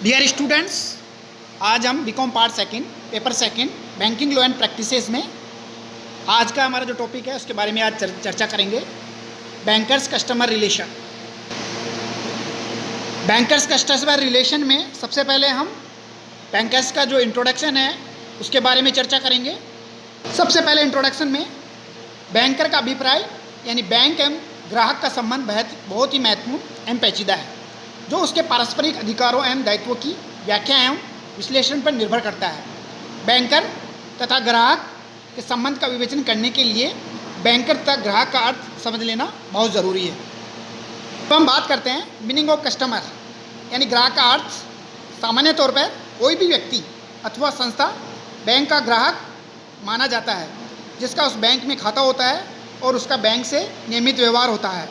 Dear students, आज हम BCom part second paper second banking law and practices में आज का हमारा जो टॉपिक है उसके बारे में आज चर्चा करेंगे। Bankers customer relation. Bankers customer relation में सबसे पहले हम बैंकर्स का जो इंट्रोडक्शन है उसके बारे में चर्चा करेंगे। सबसे पहले इंट्रोडक्शन में बैंकर का अभिप्राय यानी बैंक एवं ग्राहक का संबंध बहुत ही महत्वपूर्ण एवं पेचीदा है, जो उसके पारस्परिक अधिकारों एवं दायित्वों की व्याख्या एवं विश्लेषण पर निर्भर करता है। बैंकर तथा ग्राहक के संबंध का विवेचन करने के लिए बैंकर तथा ग्राहक का अर्थ समझ लेना बहुत ज़रूरी है। तो हम बात करते हैं मीनिंग ऑफ कस्टमर यानी ग्राहक का अर्थ। सामान्य तौर पर कोई भी व्यक्ति अथवा संस्था बैंक का ग्राहक माना जाता है, जिसका उस बैंक में खाता होता है और उसका बैंक से नियमित व्यवहार होता है।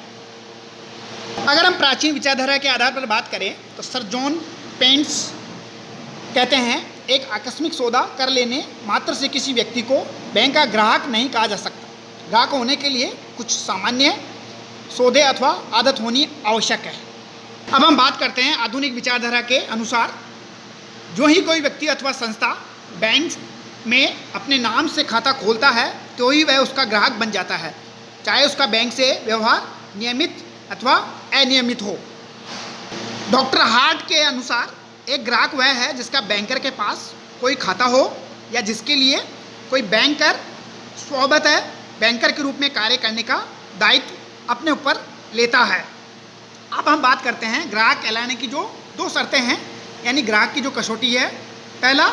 अगर हम प्राचीन विचारधारा के आधार पर बात करें तो सर जॉन पेंट्स कहते हैं, एक आकस्मिक सौदा कर लेने मात्र से किसी व्यक्ति को बैंक का ग्राहक नहीं कहा जा सकता। ग्राहक होने के लिए कुछ सामान्य सौदे अथवा आदत होनी आवश्यक है। अब हम बात करते हैं आधुनिक विचारधारा के अनुसार, जो ही कोई व्यक्ति अथवा संस्था बैंक में अपने नाम से खाता खोलता है तो ही वह उसका ग्राहक बन जाता है, चाहे उसका बैंक से व्यवहार नियमित अथवा अनियमित हो। डॉक्टर हार्ट के अनुसार एक ग्राहक वह है जिसका बैंकर के पास कोई खाता हो या जिसके लिए कोई बैंकर स्वतः बैंकर के रूप में कार्य करने का दायित्व अपने ऊपर लेता है। अब हम बात करते हैं ग्राहक कहलाने की जो दो शर्तें हैं, यानी ग्राहक की जो कसौटी है। पहला,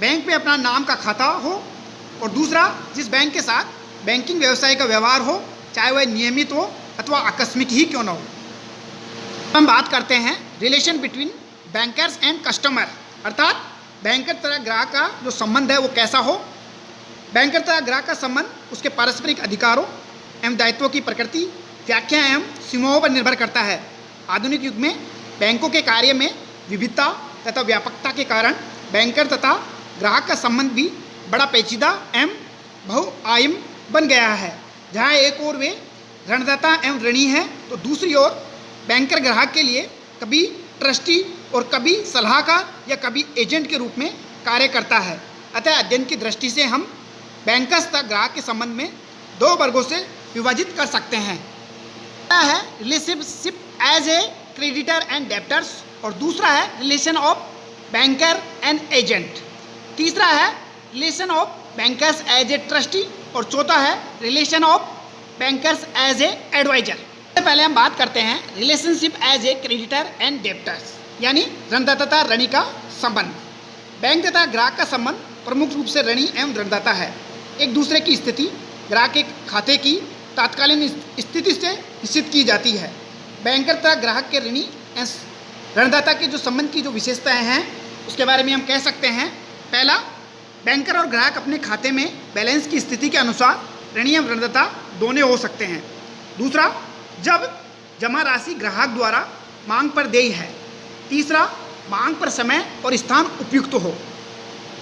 बैंक में अपना नाम का खाता हो, और दूसरा, जिस बैंक के साथ बैंकिंग व्यवसाय का व्यवहार हो, चाहे वह नियमित हो अथवा आकस्मिक ही क्यों न हो। हम बात करते हैं relation between bankers and customer, अर्थात बैंकर तथा ग्राहक का जो संबंध है वो कैसा हो। बैंकर तथा ग्राहक का संबंध उसके पारस्परिक अधिकारों एवं दायित्वों की प्रकृति, व्याख्या एवं सीमाओं पर निर्भर करता है। आधुनिक युग में बैंकों के कार्य में विविधता तथा व्यापकता के कारण बैंकर तथा ग्राहक का संबंध भी बड़ा पेचीदा एवं बहुआयामी बन गया है। जहाँ एक ओर वे ऋणदाता एवं ऋणी हैं तो दूसरी ओर बैंकर ग्राहक के लिए कभी ट्रस्टी और कभी सलाहकार या कभी एजेंट के रूप में कार्य करता है। अतः अध्ययन की दृष्टि से हम बैंकर्स तथा ग्राहक के संबंध में दो वर्गों से विभाजित कर सकते हैं। पहला है relationship as a creditor and debtors, और दूसरा है relation of banker and agent. तीसरा है relation of bankers as a trustee, और चौथा है relation of bankers as a adviser. सबसे पहले हम बात करते हैं relationship as a creditor and debtors, यानी ऋणदाता तथा ऋणी का संबंध। बैंक तथा ग्राहक का संबंध प्रमुख रूप से ऋणी एवं ऋणदाता है। एक दूसरे की स्थिति ग्राहक के खाते की तात्कालीन स्थिति से निश्चित की जाती है। बैंकर तथा ग्राहक के ऋणी ऋणदाता के जो संबंध की जो विशेषताएं हैं उसके बारे में हम कह सकते हैं। पहला, बैंकर और ग्राहक अपने खाते में बैलेंस की स्थिति के अनुसार ऋणी एवं ऋणदाता दोनों हो सकते हैं। दूसरा, जब जमा राशि ग्राहक द्वारा मांग पर देय है। तीसरा, मांग पर समय और स्थान उपयुक्त हो।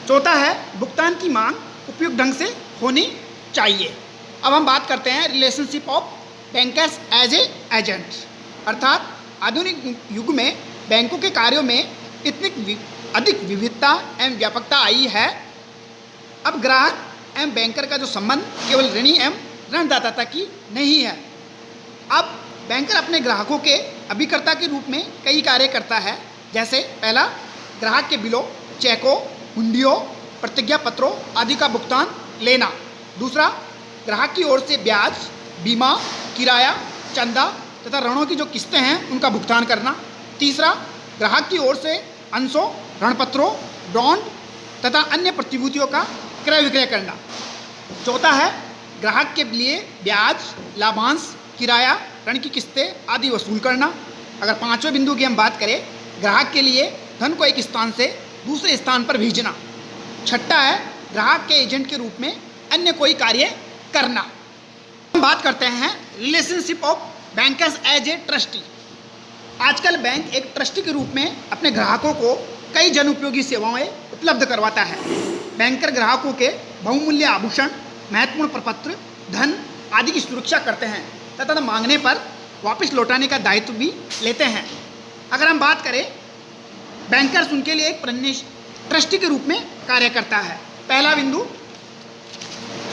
चौथा है भुगतान की मांग उपयुक्त ढंग से होनी चाहिए। अब हम बात करते हैं relationship of bankers as a agent, अर्थात आधुनिक युग में बैंकों के कार्यों में इतनी अधिक विविधता एवं व्यापकता आई है। अब ग्राहक एवं बैंकर का जो संबंध केवल ऋणी एवं ऋणदाता तक ही नहीं है। अब बैंकर अपने ग्राहकों के अभिकर्ता के रूप में कई कार्य करता है, जैसे पहला, ग्राहक के बिलों, चेकों, हुंडियों, प्रतिज्ञा पत्रों आदि का भुगतान लेना। दूसरा, ग्राहक की ओर से ब्याज, बीमा, किराया, चंदा तथा ऋणों की जो किस्तें हैं उनका भुगतान करना। तीसरा, ग्राहक की ओर से अंशों, ऋणपत्रों, बॉन्ड तथा अन्य प्रतिभूतियों का क्रय विक्रय करना। चौथा है ग्राहक के लिए ब्याज, लाभांश, किराया, ऋण की किस्तें आदि वसूल करना। अगर पांचवें बिंदु की हम बात करें, ग्राहक के लिए धन को एक स्थान से दूसरे स्थान पर भेजना। छठा है ग्राहक के एजेंट के रूप में अन्य कोई कार्य करना। हम बात करते हैं relationship of bankers as a trustee. आजकल बैंक एक ट्रस्टी के रूप में अपने ग्राहकों को कई जन उपयोगी सेवाएं उपलब्ध करवाता है। बैंकर ग्राहकों के बहुमूल्य आभूषण, महत्वपूर्ण प्रपत्र, धन आदि की सुरक्षा करते हैं तथा मांगने पर वापस लौटाने का दायित्व भी लेते हैं। अगर हम बात करें बैंकर्स उनके लिए एक ट्रस्टी के रूप में कार्य करता है। पहला बिंदु,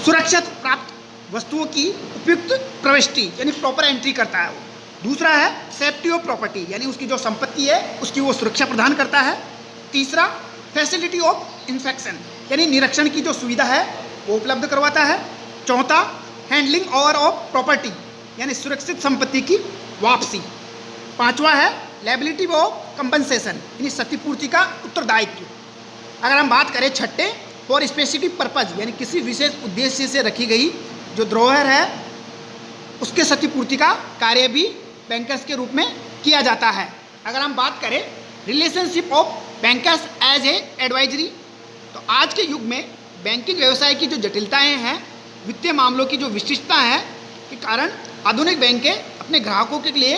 सुरक्षित प्राप्त वस्तुओं की उपयुक्त प्रविष्टि यानी प्रॉपर एंट्री करता है वो। दूसरा है सेफ्टी ऑफ प्रॉपर्टी यानी उसकी जो संपत्ति है उसकी वो सुरक्षा प्रदान करता है। तीसरा, फैसिलिटी ऑफ इंस्पेक्शन यानी निरीक्षण की जो सुविधा है वो उपलब्ध करवाता है। चौथा, हैंडलिंग ओवर ऑफ प्रॉपर्टी यानी सुरक्षित संपत्ति की वापसी। पांचवा है लायबिलिटी ऑफ कंपनसेशन यानी क्षतिपूर्ति का उत्तरदायित्व। अगर हम बात करें छठे, फॉर स्पेसिफिक पर्पज यानी किसी विशेष उद्देश्य से रखी गई जो धरोहर है उसके क्षतिपूर्ति का कार्य भी बैंकर्स के रूप में किया जाता है। अगर हम बात करें relationship of bankers as a advisory, तो आज के युग में बैंकिंग व्यवसाय की जो जटिलताएं हैं, वित्तीय मामलों की जो विशिष्टता है के कारण आधुनिक बैंकें अपने ग्राहकों के लिए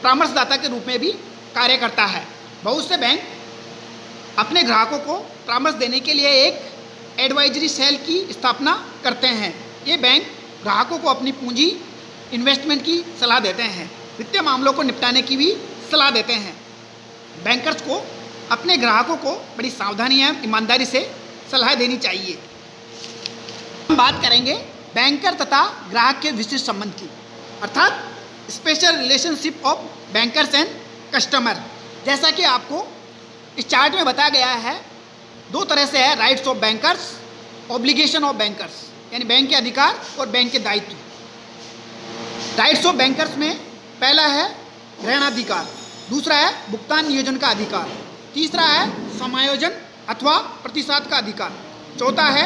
परामर्शदाता के रूप में भी कार्य करता है। बहुत से बैंक अपने ग्राहकों को परामर्श देने के लिए एक एडवाइजरी सेल की स्थापना करते हैं। ये बैंक ग्राहकों को अपनी पूंजी इन्वेस्टमेंट की सलाह देते हैं, वित्तीय मामलों को निपटाने की भी सलाह देते हैं। बैंकर्स को अपने ग्राहकों को बड़ी सावधानी एवं ईमानदारी से सलाह देनी चाहिए। हम बात करेंगे बैंकर तथा ग्राहक के विशिष्ट संबंध की, अर्थात special relationship of bankers and customer. जैसा कि आपको इस चार्ट में बताया गया है, दो तरह से है, rights of bankers, obligation of bankers यानी बैंक के अधिकार और बैंक के दायित्व। राइट्स ऑफ बैंकर्स में पहला है ग्रहणाधिकार, दूसरा है भुगतान नियोजन का अधिकार, तीसरा है समायोजन अथवा प्रतिसाद का अधिकार, चौथा है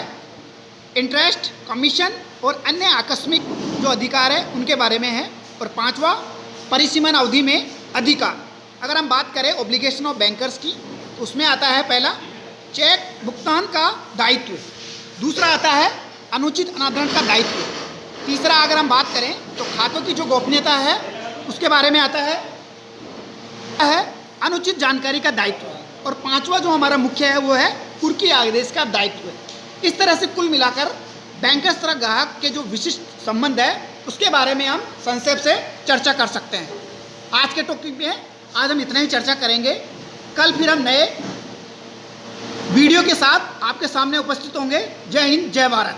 इंटरेस्ट, कमीशन और अन्य आकस्मिक जो अधिकार है उनके बारे में है, और पांचवा परिसीमन अवधि में अधिकार। अगर हम बात करें ऑब्लिगेशन ऑफ बैंकर्स की, तो उसमें आता है पहला चेक भुगतान का दायित्व, दूसरा आता है अनुचित अनादरण का दायित्व, तीसरा अगर हम बात करें तो खातों की जो गोपनीयता है उसके बारे में आता है अनुचित जानकारी का दायित्व, और पांचवा जो हमारा मुख्य है वो है कुर्की आदेश का दायित्व। इस तरह से कुल मिलाकर बैंकर्स तथा ग्राहक के जो विशिष्ट संबंध है उसके बारे में हम संक्षेप से चर्चा कर सकते हैं। आज के टॉपिक में आज हम इतना ही चर्चा करेंगे। कल फिर हम नए वीडियो के साथ आपके सामने उपस्थित होंगे। जय हिंद, जय भारत।